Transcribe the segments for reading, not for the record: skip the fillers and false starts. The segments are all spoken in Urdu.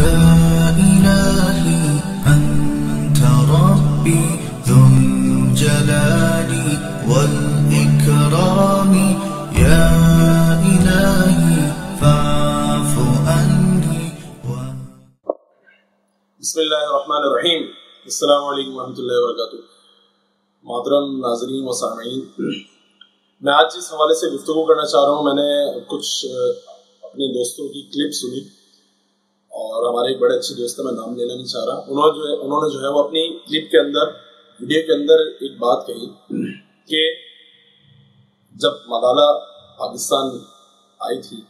إلهي أنت ربي ذو الجلال والإكرام يا إلهي فاعف عني. بسم اللہ الرحمن الرحیم. السلام علیکم ورحمۃ اللہ وبرکاتہ. محترم ناظرین و سامعین، میں آج جس حوالے سے گفتگو کرنا چاہ رہا ہوں، میں نے کچھ اپنے دوستوں کی کلپ سنی اور ہمارے ایک بڑے اچھے دوست ہیں، میں نام لینا نہیں چاہ رہا. انہوں نے جو ہے وہ اپنی کلپ کے اندر، ویڈیو کے اندر ایک بات کہی کہ جب ملالہ پاکستان آئی تھی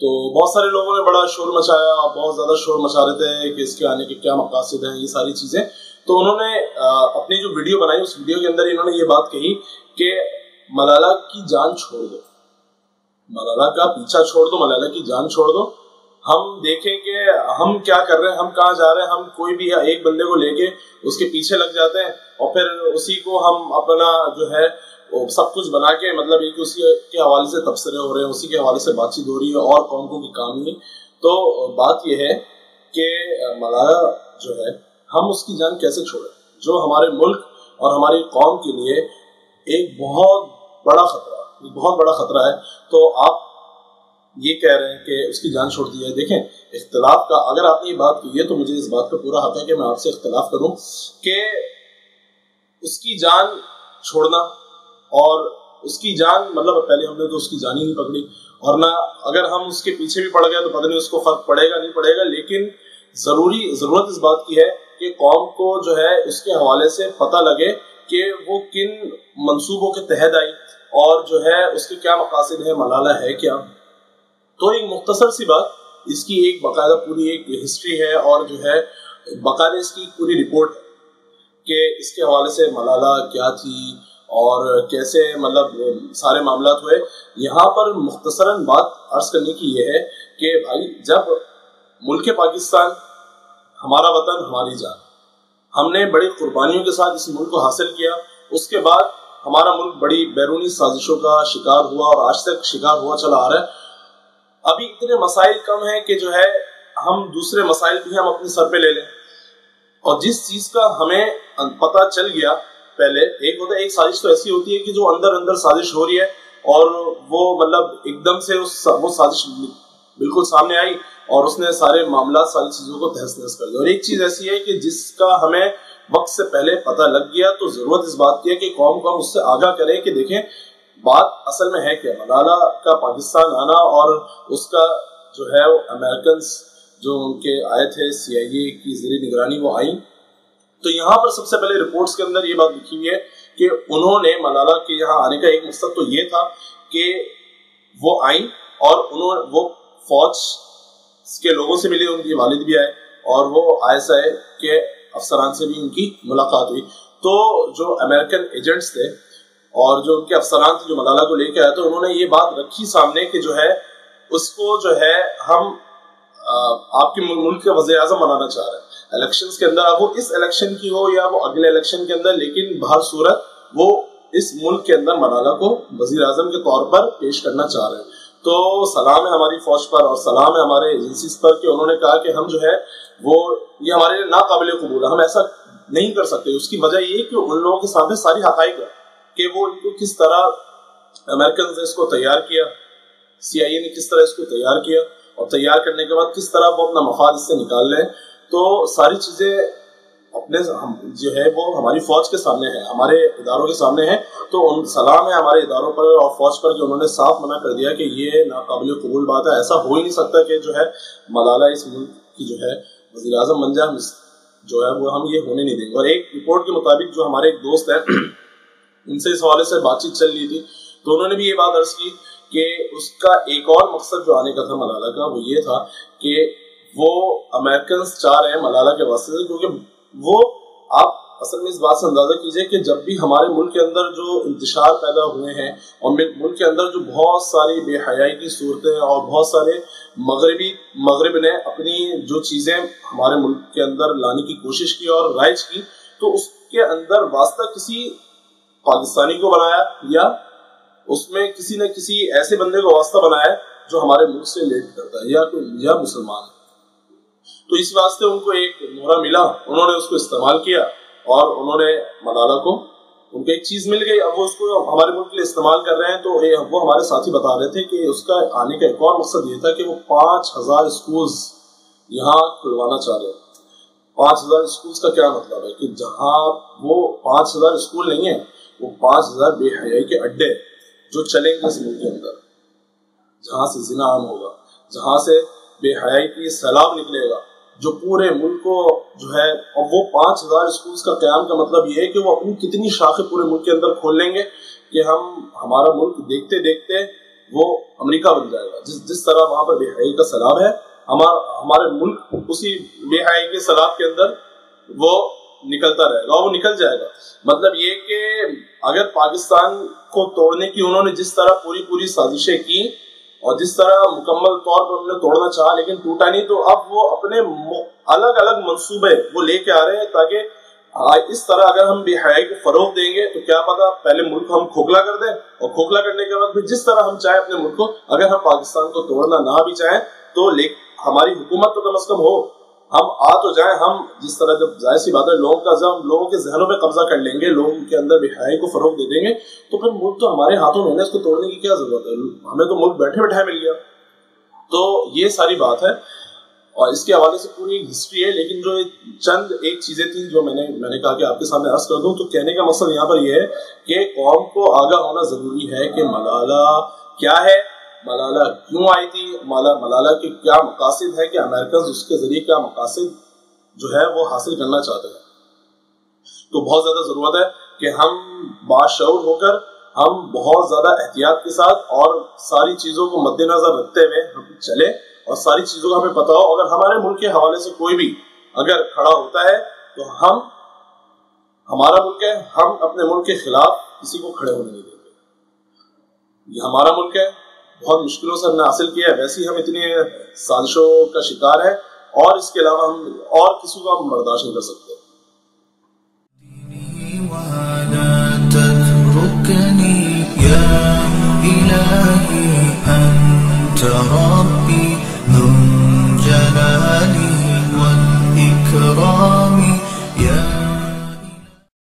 تو بہت سارے لوگوں نے بڑا شور مچایا، بہت زیادہ شور مچا رہے تھے کہ اس کے آنے کے کیا مقاصد ہیں، یہ ساری چیزیں. تو انہوں نے اپنی جو ویڈیو بنائی، اس ویڈیو کے اندر انہوں نے یہ بات کہی کہ ملالہ کی جان چھوڑ دو، ملالہ کا پیچھا چھوڑ دو، ملالہ کی جان چھوڑ دو. ہم دیکھیں کہ ہم کیا کر رہے ہیں، ہم کہاں جا رہے ہیں. ہم کوئی بھی ایک بندے کو لے کے اس کے پیچھے لگ جاتے ہیں اور پھر اسی کو ہم اپنا جو ہے سب کچھ بنا کے، مطلب ایک اسی کے حوالے سے تبصرے ہو رہے ہیں، اسی کے حوالے سے بات چیت ہو رہی ہے اور قوم کو کام نہیں. تو بات یہ ہے کہ ملالہ جو ہے ہم اس کی جان کیسے چھوڑیں، جو ہمارے ملک اور ہماری قوم کے لیے ایک بہت بڑا خطرہ ہے. تو آپ یہ کہہ رہے ہیں کہ اس کی جان چھوڑ دی جائے. دیکھیں، اختلاف کا اگر آپ نے یہ بات کی ہے تو مجھے اس بات کا پورا حق ہے کہ میں آپ سے اختلاف کروں کہ اس کی جان چھوڑنا اور اس کی جان، مطلب پہلے ہم نے تو اس کی جان ہی نہیں پکڑی، اور نہ اگر ہم اس کے پیچھے بھی پڑ گئے تو پتہ نہیں اس کو فرق پڑے گا نہیں پڑے گا. لیکن ضرورت اس بات کی ہے کہ قوم کو جو ہے اس کے حوالے سے پتہ لگے کہ وہ کن منصوبوں کے تحت آئی اور جو ہے اس کے کیا مقاصد ہیں، ملالہ ہے کیا. تو ایک مختصر سی بات، اس کی ایک باقاعدہ پوری ایک ہسٹری ہے اور جو ہے باقاعدہ اس کی پوری رپورٹ ہے کہ اس کے حوالے سے ملالہ کیا تھی اور کیسے مطلب سارے معاملات ہوئے. یہاں پر مختصراً بات عرض کرنے کی یہ ہے کہ بھائی، جب ملک پاکستان، ہمارا وطن ہماری جان، ہم نے بڑی قربانیوں کے ساتھ اس ملک کو حاصل کیا. اس کے بعد ہمارا ملک بڑی بیرونی سازشوں کا شکار ہوا اور آج تک شکار ہوا چلا آ رہا ہے. ابھی اتنے مسائل کم ہیں کہ جو ہے ہم دوسرے مسائل بھی ہم اپنے سر پہ لے لیں. اور جس چیز کا ہمیں پتہ چل گیا پہلے، ایک سازش تو ایسی ہوتی ہے کہ جو اندر سازش ہو رہی ہے اور وہ مطلب ایک دم سے وہ سازش بالکل سامنے آئی اور اس نے سارے معاملات، ساری چیزوں کو تہس نہس کر دیا. اور ایک چیز ایسی ہے کہ جس کا ہمیں وقت سے پہلے پتہ لگ گیا. تو ضرورت اس بات کی ہے کہ قوم کو ہم اس سے آگاہ کریں کہ دیکھیں بات اصل میں ہے کیا. ملالہ کا پاکستان آنا اور اس کا جو ہے امریکنز جو ان کے آئے تھے CIA کی زیر نگرانی، وہ آئیں. تو یہاں پر سب سے پہلے رپورٹس کے اندر یہ بات لکھی ہوئی ہے کہ انہوں نے ملالہ کے یہاں آنے کا ایک مقصد تو یہ تھا کہ وہ آئیں اور وہ فوج کے لوگوں سے ملے، ان کے والد بھی آئے اور وہ ISI کے افسران سے بھی ان کی ملاقات ہوئی. تو جو امریکن ایجنٹس تھے اور جو ان کے افسران تھے جو ملالہ کو لے کے آئے، تو انہوں نے یہ بات رکھی سامنے کہ جو ہے اس کو جو ہے ہم آپ کے ملک کے وزیر اعظم بنانا چاہ رہے ہیں الیکشنز کے اندر. اب وہ اس الیکشن کی ہو یا وہ اگلے الیکشن کے اندر، لیکن بہر صورت وہ اس ملک کے اندر ملالہ کو وزیر اعظم کے طور پر پیش کرنا چاہ رہے ہیں. تو سلام ہے ہماری فوج پر اور سلام ہے ہمارے ایجنسیز پر کہ انہوں نے کہا کہ ہم جو ہے وہ یہ ہمارے لیے ناقابل قبول ہے، ہم ایسا نہیں کر سکتے. اس کی وجہ یہ کہ ان لوگوں کے سامنے ساری حقائق ہے کہ وہ ان کو کس طرح امریکنز نے اس کو تیار کیا، CIA نے کس طرح اس کو تیار کیا اور تیار کرنے کے بعد کس طرح وہ اپنا مفاد اس سے نکال لیں. تو ساری چیزیں اپنے جو ہے وہ ہماری فوج کے سامنے ہے، ہمارے اداروں کے سامنے ہے. تو سلام ہے ہمارے اداروں پر اور فوج پر کہ انہوں نے صاف منع کر دیا کہ یہ ناقابل قبول بات ہے. ایسا ہو ہی نہیں سکتا کہ جو ہے ملالہ اس ملک کی جو ہے وزیر اعظم بن جائے، جو ہے وہ ہم یہ ہونے نہیں دیں گے. اور ایک رپورٹ کے مطابق جو ہمارے ایک دوست ہیں، ان سے اس حوالے سے بات چیت چل رہی تھی، تو انہوں نے بھی یہ بات عرض کی کہ اس کا ایک اور مقصد جو آنے کا تھا ملالہ کا، وہ یہ تھا کہ وہ امریکنز چاہ رہے ہیں ملالہ کے واسطے سے، کیونکہ وہ آپ اصل میں اس بات سے اندازہ کیجئے کہ جب بھی ہمارے ملک کے اندر جو انتشار پیدا ہوئے ہیں اور ملک کے اندر جو بہت ساری بے حیائی کی صورتیں اور بہت سارے مغرب نے اپنی جو چیزیں ہمارے ملک کے اندر لانے کی کوشش کی اور رائج کی، تو اس کے اندر واسطہ کسی پاکستانی کو بنایا یا اس میں کسی نہ کسی ایسے بندے کو واسطہ بنایا جو ہمارے ملک سے ریلیٹ کرتا ہے یا مسلمان ہے. تو اس واسطے ان کو ایک مہرہ ملا, انہوں نے اس کو استعمال کیا اور انہوں نے ملالہ کو ان کو ایک چیز مل گئی. اب وہ اس کو ہمارے ملک کے لیے استعمال کر رہے ہیں. تو وہ ہمارے ساتھی بتا رہے تھے کہ اس کا آنے کا ایک اور مقصد یہ تھا کہ وہ 5000 اسکولز یہاں کھلوانا چاہ رہے ہیں. 5000 اسکولز کا کیا مطلب ہے کہ جہاں وہ 5000 اسکول نہیں ہیں, وہ 5000 بے حیائی کے اڈے جو چلیں گے اس ملک کے اندر, جہاں سے زنا عام ہوگا, جہاں سے بے حیائی کی سیلاب نکلے گا جو پورے ملک کو جو ہے. اور وہ 5000 اسکولز کا قیام کا مطلب یہ ہے کہ وہ اپنی کتنی شاخیں پورے ملک کے اندر کھول لیں گے کہ ہمارا ملک دیکھتے دیکھتے وہ امریکہ بن جائے گا. جس طرح وہاں پر بے حیائی کا سیلاب ہے, ہمارے ملک اسی بے حیائی کے سیلاب کے اندر وہ نکلتا رہے گا, وہ نکل جائے گا. مطلب یہ کہ اگر پاکستان کو توڑنے کی انہوں نے جس طرح پوری سازشیں کی اور جس طرح مکمل طور پر انہوں نے توڑنا چاہا لیکن ٹوٹا نہیں, تو اب وہ اپنے الگ الگ منصوبے وہ لے کے آ رہے ہیں تاکہ اس طرح اگر ہم بے حیائی کو فروغ دیں گے تو کیا پتا پہلے ملک کو ہم کھوکھلا کر دیں, اور کھوکھلا کرنے کے بعد پھر جس طرح ہم چاہیں اپنے ملک کو, اگر ہم پاکستان کو توڑنا نہ بھی چاہیں تو ہماری حکومت تو کم از کم ہو, ہم آ تو جائیں. ہم جس طرح جب ظاہر سی بات ہے لوگوں کے ذہنوں پہ قبضہ کر لیں گے, لوگوں کے اندر بے حیائی کو فروغ دے دیں گے, تو پھر ملک تو ہمارے ہاتھوں میں ہے, اس کو توڑنے کی کیا ضرورت ہے, ہمیں تو ملک بیٹھے بیٹھے مل گیا. تو یہ ساری بات ہے اور اس کے حوالے سے پوری ہسٹری ہے. لیکن جو چند ایک چیزیں تھیں جو میں نے کہا کہ آپ کے سامنے عرض کر دوں. تو کہنے کا مقصد یہاں پر یہ ہے کہ قوم کو آگاہ ہونا ضروری ہے کہ ملالہ کیا ہے, ملالہ کیوں آئی تھی, ملالہ کے کیا مقاصد ہے, کہ امریکنز اس کے ذریعے کیا مقاصد جو ہے وہ حاصل کرنا چاہتے ہیں. تو بہت زیادہ ضرورت ہے کہ ہم باشعور ہو کر ہم بہت زیادہ احتیاط کے ساتھ اور ساری چیزوں کو مد نظر رکھتے ہوئے ہم چلے اور ساری چیزوں کا ہمیں پتا ہو. اگر ہمارے ملک کے حوالے سے کوئی بھی اگر کھڑا ہوتا ہے تو ہمارا ملک ہے, ہم اپنے ملک کے خلاف کسی کو کھڑے ہونے نہیں دیں گے. یہ ہمارا ملک ہے, بہت مشکلوں سے ہم نے حاصل کیا ہے, ویسے ہی ہم اتنی سازشوں کا شکار ہے اور اس کے علاوہ ہم اور کسی کو ہم برداشت نہیں کر سکتے. ولا تتركني يا إلهي